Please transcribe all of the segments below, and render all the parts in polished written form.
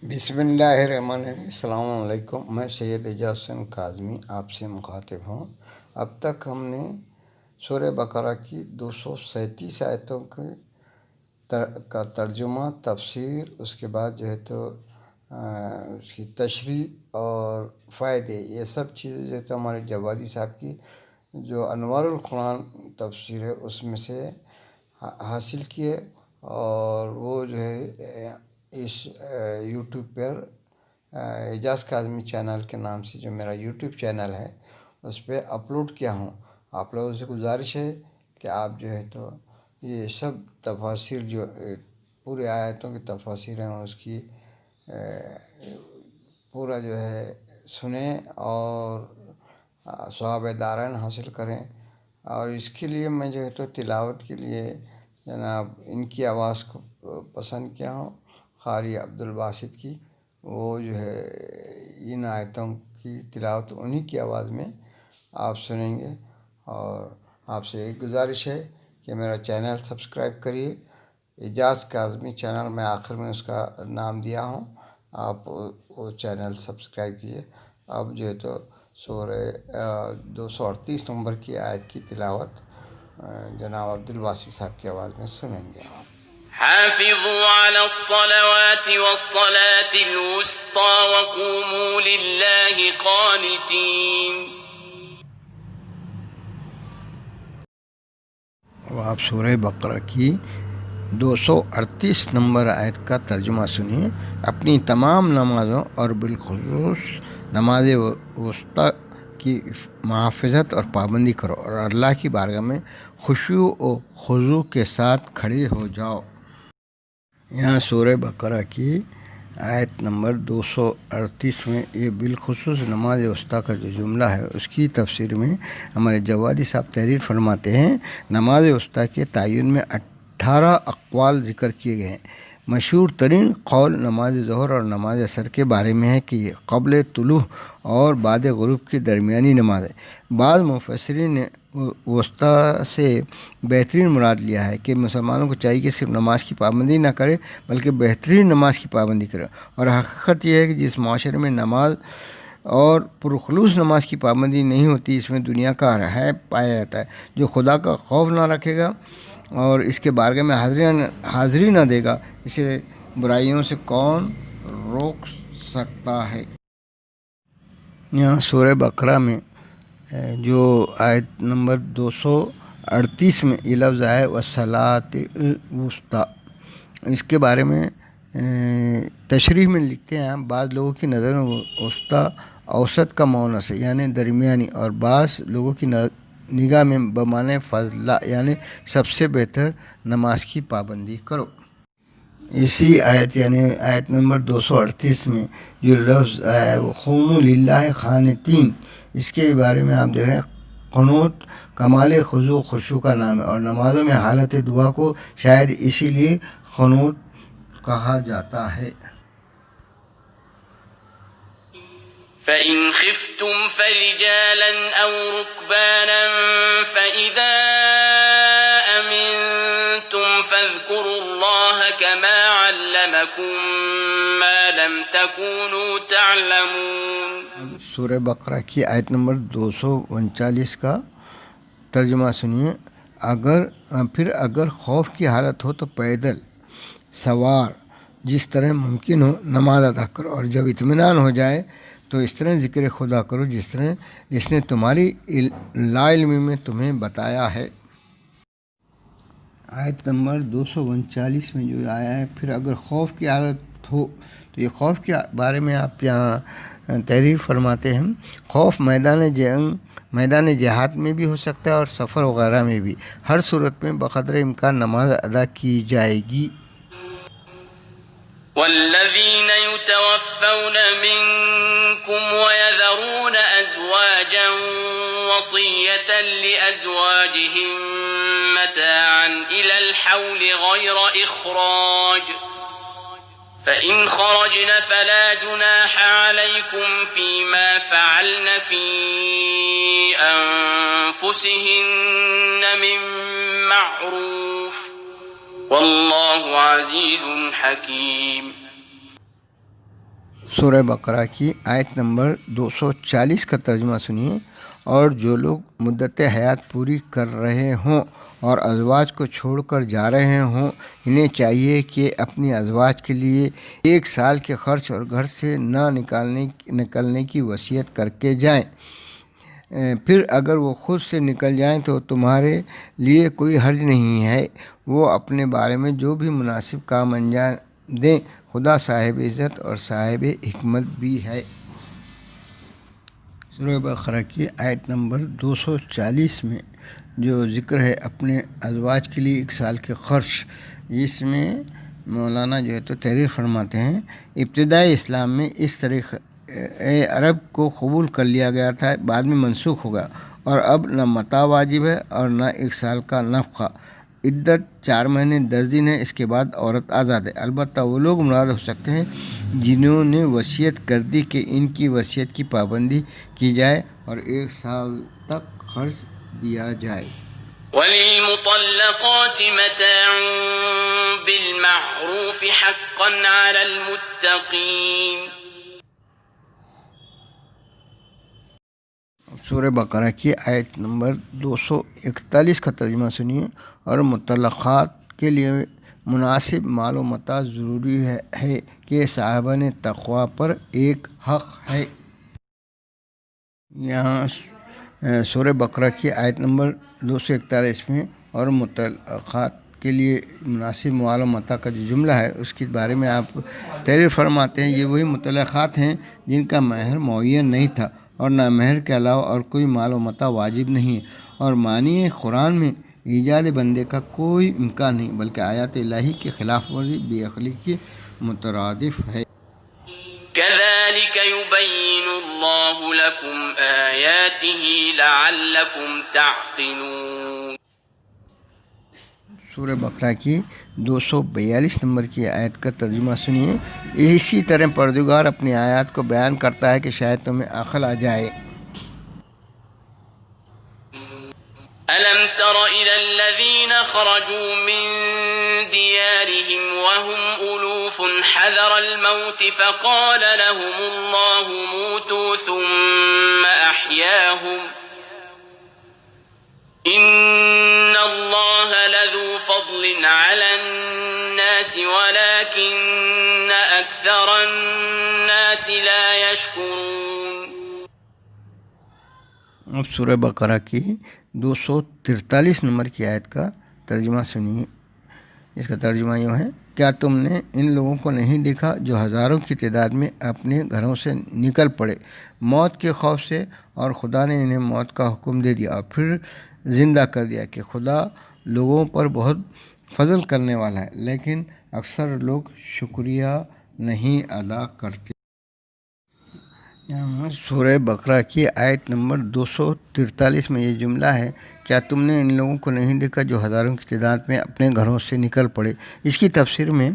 بسم اللہ الرحمن الرحیم۔ السلام علیکم، میں سید اعجاز حسین کاظمی آپ سے مخاطب ہوں۔ اب تک ہم نے سورہ بقرہ کی 237 آیتوں کا ترجمہ، تفسیر، اس کے بعد اس کی تشریح اور فائدے، یہ سب چیزیں ہمارے جوادی صاحب کی جو انوار القرآن تفسیر ہے اس میں سے حاصل کیے، اور وہ اس یوٹیوب پر اعجاز کاظمی چینل کے نام سے جو میرا یوٹیوب چینل ہے اس پہ اپلوڈ کیا ہوں۔ آپ لوگوں سے گزارش ہے کہ آپ تو یہ سب تفاسیر جو پورے آیتوں کی تفاسیر ہیں اس کی پورا سنیں اور ثواب دارین حاصل کریں۔ اور اس کے لیے میں تلاوت کے لیے جناب ان کی آواز کو پسند کیا ہوں، قاری عبدالباسط کی۔ وہ ان آیتوں کی تلاوت انہی کی آواز میں آپ سنیں گے، اور آپ سے ایک گزارش ہے کہ میرا چینل سبسکرائب کریے، اعجاز کاظمی چینل، میں آخر میں اس کا نام دیا ہوں، آپ وہ چینل سبسکرائب کیجیے۔ اب تو سورہ 238 نمبر کی آیت کی تلاوت جناب عبدالباسط صاحب کی آواز میں سنیں گے۔ حافظوا على الصلوات والصلاة الوسطى وقوموا لله قانتين۔ اب آپ سورہ بقرہ کی 238 نمبر آیت کا ترجمہ سنیے۔ اپنی تمام نمازوں اور بالخصوص نماز وسطیٰ کی محافظت اور پابندی کرو، اور اللہ کی بارگاہ میں خشوع و خضوع کے ساتھ کھڑے ہو جاؤ۔ یہاں سورہ بقرہ کی آیت نمبر 238 میں یہ بالخصوص نماز وسطیٰ کا جو جملہ ہے اس کی تفسیر میں ہمارے جوادی صاحب تحریر فرماتے ہیں، نماز وسطیٰ کے تعین میں 18 اقوال ذکر کیے گئے ہیں۔ مشہور ترین قول نماز ظہر اور نماز عصر کے بارے میں ہے کہ یہ قبل طلوع اور بعد غروب کی درمیانی نماز ہے۔ بعض مفسرین نے وسطیٰ سے بہترین مراد لیا ہے کہ مسلمانوں کو چاہیے کہ صرف نماز کی پابندی نہ کرے بلکہ بہترین نماز کی پابندی کرے، اور حقیقت یہ ہے کہ جس معاشرے میں نماز اور پرخلوص نماز کی پابندی نہیں ہوتی، اس میں دنیا کا رہب پایا جاتا ہے۔ جو خدا کا خوف نہ رکھے گا اور اس کے بارگاہ میں حاضری نہ دے گا، اسے برائیوں سے کون روک سکتا ہے۔ یہاں سورہ بقرہ میں جو آیت نمبر 238 میں یہ لفظ آیا ہے والصلاۃ الوسطیٰ، اس کے بارے میں تشریح میں لکھتے ہیں، بعض لوگوں کی نظر میں وسطیٰ اوسط کا مونس ہے یعنی درمیانی، اور بعض لوگوں کی نگاہ میں بمعنی فضلہ یعنی سب سے بہتر نماز کی پابندی کرو۔ اسی آیت یعنی آیت نمبر 238 میں جو لفظ آیا ہے وقوموا للہ قانتین، اس کے بارے میں آپ دیکھ رہے ہیں قنوت کمال خضوع خشوع کا نام ہے، اور نمازوں میں حالت دعا کو شاید اسی لیے قنوت کہا جاتا ہے۔ فَإِنْ خِفْتُمْ فَرِجَالًا أَوْ رُكْبَانًا فَإِذَا أَمِنْتُمْ فَاذْكُرُوا اللَّهَ كَمَا عَلَّمَكُمْ مَا لَمْ تَكُونُوا تَعْلَمُونَ۔ سورہ بقرہ کی آیت نمبر 239 کا ترجمہ سنیے۔ اگر خوف کی حالت ہو تو پیدل سوار جس طرح ممکن ہو نماز ادا کرو، اور جب اطمینان ہو جائے تو اس طرح ذکر خدا کرو جس نے تمہاری لا علمی میں تمہیں بتایا ہے۔ آیت نمبر 239 میں جو آیا ہے پھر اگر خوف کی حالت ہو، تو یہ خوف کے بارے میں آپ یہاں تحریر فرماتے ہیں، خوف میدان جہاد میں بھی ہو سکتا ہے اور سفر وغیرہ میں بھی، ہر صورت میں بقدر امکان نماز ادا کی جائے گی۔ والذين يتوفون منكم ويذرون أزواجا وصية لأزواجهم متاعا إلى الحول غير إخراج، فإن خرجن فلا جناح عليكم فيما فعلن في أنفسهن من معروف، واللہ عزیز حکیم۔ سورہ بقرہ کی آیت نمبر 240 کا ترجمہ سنیے۔ اور جو لوگ مدت حیات پوری کر رہے ہوں اور ازواج کو چھوڑ کر جا رہے ہوں، انہیں چاہیے کہ اپنی ازواج کے لیے 1 سال کے خرچ اور گھر سے نہ نکلنے کی وصیت کر کے جائیں۔ پھر اگر وہ خود سے نکل جائیں تو تمہارے لیے کوئی حرج نہیں ہے، وہ اپنے بارے میں جو بھی مناسب کام انجام دیں، خدا صاحب عزت اور صاحب حکمت بھی ہے۔ سورہ بقرہ کی آیت نمبر 240 میں جو ذکر ہے اپنے ازواج کے لیے 1 سال کے خرچ، اس میں مولانا جو ہے تو تحریر فرماتے ہیں، ابتدائی اسلام میں اس طریقہ عرب کو قبول کر لیا گیا تھا، بعد میں منسوخ ہو گیا، اور اب نہ متاع واجب ہے اور نہ 1 سال کا نفقہ۔ عدت 4 مہینے 10 دن ہے، اس کے بعد عورت آزاد ہے۔ البتہ وہ لوگ مراد ہو سکتے ہیں جنہوں نے وصیت کر دی کہ ان کی وصیت کی پابندی کی جائے اور 1 سال تک خرچ دیا جائے۔ وَلِلْمُطَلَّقَاتِ مَتَاعٌ بِالْمَعْرُوفِ حَقًّا عَلَى الْمُتَّقِينَ۔ سورہ بقرہ کی آیت نمبر 241 کا ترجمہ سنیے۔ اور مطلقات کے لیے مناسب مال و متاع ضروری ہے کہ صاحبان تقوی پر ایک حق ہے۔ یہاں سورہ بقرہ کی آیت نمبر 241 میں اور مطلقات کے لیے مناسب مال و متاع کا جو جملہ ہے اس کے بارے میں آپ تحریر فرماتے ہیں، یہ وہی مطلقات ہیں جن کا مہر معین نہیں تھا اور نہ مہر کے علاوہ اور کوئی مال و متاع واجب نہیں ہے، اور معنی قرآن میں ایجاد بندے کا کوئی امکان نہیں، بلکہ آیات الہی کی خلاف ورزی بے عقلی کے مترادف ہے۔ كَذَلِكَ يُبَيِّنُ اللَّهُ لَكُمْ آيَاتِهِ لَعَلَّكُمْ تَعْقِلُونَ۔ سورہ بقرہ کی 242 نمبر کی آیت کا ترجمہ سنیے۔ اسی طرح پروردگار اپنی آیات کو بیان کرتا ہے کہ شاید تمہیں عقل آ جائے۔ أَلَمْ تَرَ إِلَى الَّذِينَ خَرَجُوا مِن دِيَارِهِمْ وَهُمْ أُلُوفٌ حَذَرَ الْمَوْتِ فَقَالَ لَهُمُ اللَّهُ مُوتُوا ثُمَّ أَحْيَاهُمْ إِنَّ اللَّهَ لَذُو فَضْلٍ عَلَى النَّاسِ وَلَكِنَّ أَكْثَرَ النَّاسِ لَا يَشْكُرُونَ۔ اب سورہ بقرہ کی 243 نمبر کی آیت کا ترجمہ سنیے۔ اس کا ترجمہ یوں ہے، کیا تم نے ان لوگوں کو نہیں دیکھا جو ہزاروں کی تعداد میں اپنے گھروں سے نکل پڑے موت کے خوف سے، اور خدا نے انہیں موت کا حکم دے دیا اور پھر زندہ کر دیا کہ خدا لوگوں پر بہت فضل کرنے والا ہے، لیکن اکثر لوگ شکریہ نہیں ادا کرتے۔ یہاں سورہ بقرہ کی آیت نمبر 243 میں یہ جملہ ہے، کیا تم نے ان لوگوں کو نہیں دیکھا جو ہزاروں کی تعداد میں اپنے گھروں سے نکل پڑے۔ اس کی تفسیر میں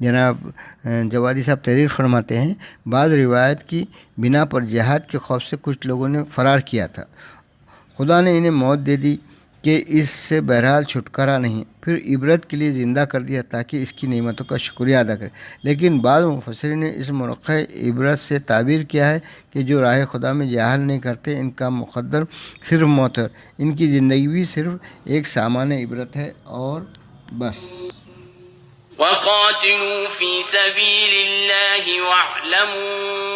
جناب جوادی صاحب تحریر فرماتے ہیں، بعض روایت کی بنا پر جہاد کے خوف سے کچھ لوگوں نے فرار کیا تھا، خدا نے انہیں موت دے دی کہ اس سے بہرحال چھٹکارا نہیں، پھر عبرت کے لیے زندہ کر دیا تاکہ اس کی نعمتوں کا شکریہ ادا کرے۔ لیکن بعض مفسرین نے اس موقع عبرت سے تعبیر کیا ہے کہ جو راہ خدا میں جہاد نہیں کرتے ان کا مقدر صرف موت ہے، ان کی زندگی بھی صرف ایک سامان عبرت ہے اور بس۔ وَقَاتِلُوا فِي سَبِيلِ اللَّهِ وَاعْلَمُوا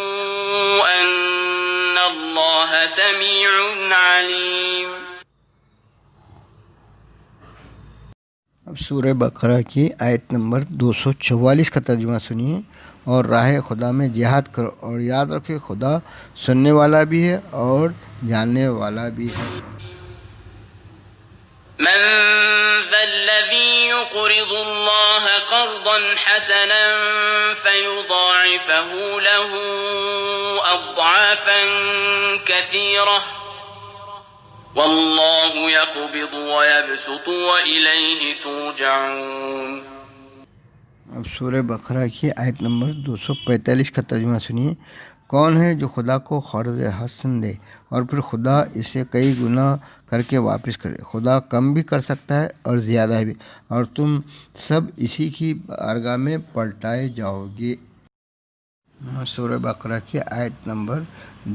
أَنَّ اللَّهَ سَمِيعٌ عَلِيمٌ۔ اب سورہ بقرہ کی آیت نمبر 244 کا ترجمہ سنیے۔ اور راہ خدا میں جہاد کرو اور یاد رکھے خدا سننے والا بھی ہے اور جاننے والا بھی ہے۔ من ذا الذي يقرض الله قرضا حسنا فيضاعفه له أضعافا كثيرة والله يقبض ويبسط وإليه ترجعون۔ اب سورہ بقرہ کی آیت نمبر 245 کا ترجمہ سنیے۔ کون ہے جو خدا کو قرض حسن دے اور پھر خدا اسے کئی گنا کر کے واپس کرے؟ خدا کم بھی کر سکتا ہے اور زیادہ بھی، اور تم سب اسی کی بارگاہ میں پلٹائے جاؤ گے۔ سورہ بقرہ کی آیت نمبر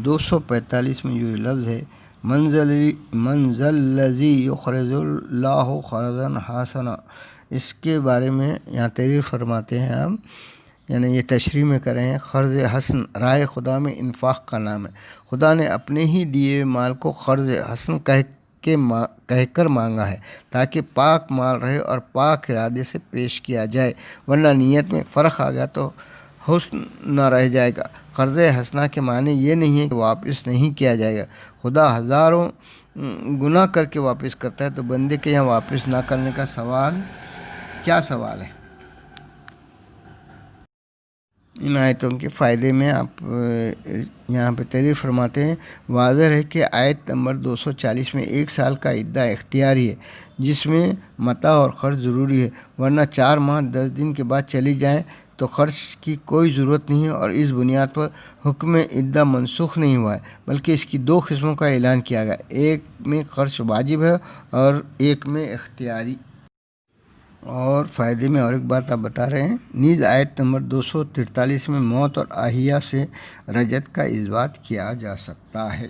245 میں جو لفظ ہے منزل الذی یقرض اللہ قرضا حسنا، اس کے بارے میں یہاں تحریر فرماتے ہیں ہم، یعنی یہ تشریح میں کریں ہیں، قرض حسن رائے خدا میں انفاق کا نام ہے۔ خدا نے اپنے ہی دیے مال کو قرض حسن کہہ کر مانگا ہے تاکہ پاک مال رہے اور پاک ارادے سے پیش کیا جائے، ورنہ نیت میں فرق آ گیا تو حسن نہ رہ جائے گا۔ قرض حسنہ کے معنی یہ نہیں ہے کہ واپس نہیں کیا جائے گا، خدا ہزاروں گناہ کر کے واپس کرتا ہے، تو بندے کے یہاں واپس نہ کرنے کا کیا سوال ہے؟ ان آیتوں کے فائدے میں آپ یہاں پہ تحریر فرماتے ہیں، واضح ہے کہ آیت نمبر 240 میں 1 سال کا عدہ اختیاری ہے جس میں متاع اور خرچ ضروری ہے، ورنہ 4 ماہ 10 دن کے بعد چلی جائیں تو خرچ کی کوئی ضرورت نہیں ہے، اور اس بنیاد پر حکم عدہ منسوخ نہیں ہوا ہے، بلکہ اس کی 2 قسموں کا اعلان کیا گیا، ایک میں خرچ واجب ہے اور ایک میں اختیاری۔ اور فائدے میں اور ایک بات آپ بتا رہے ہیں، نیز آیت نمبر 243 میں موت اور احیا سے رجعت کا اثبات کیا جا سکتا ہے۔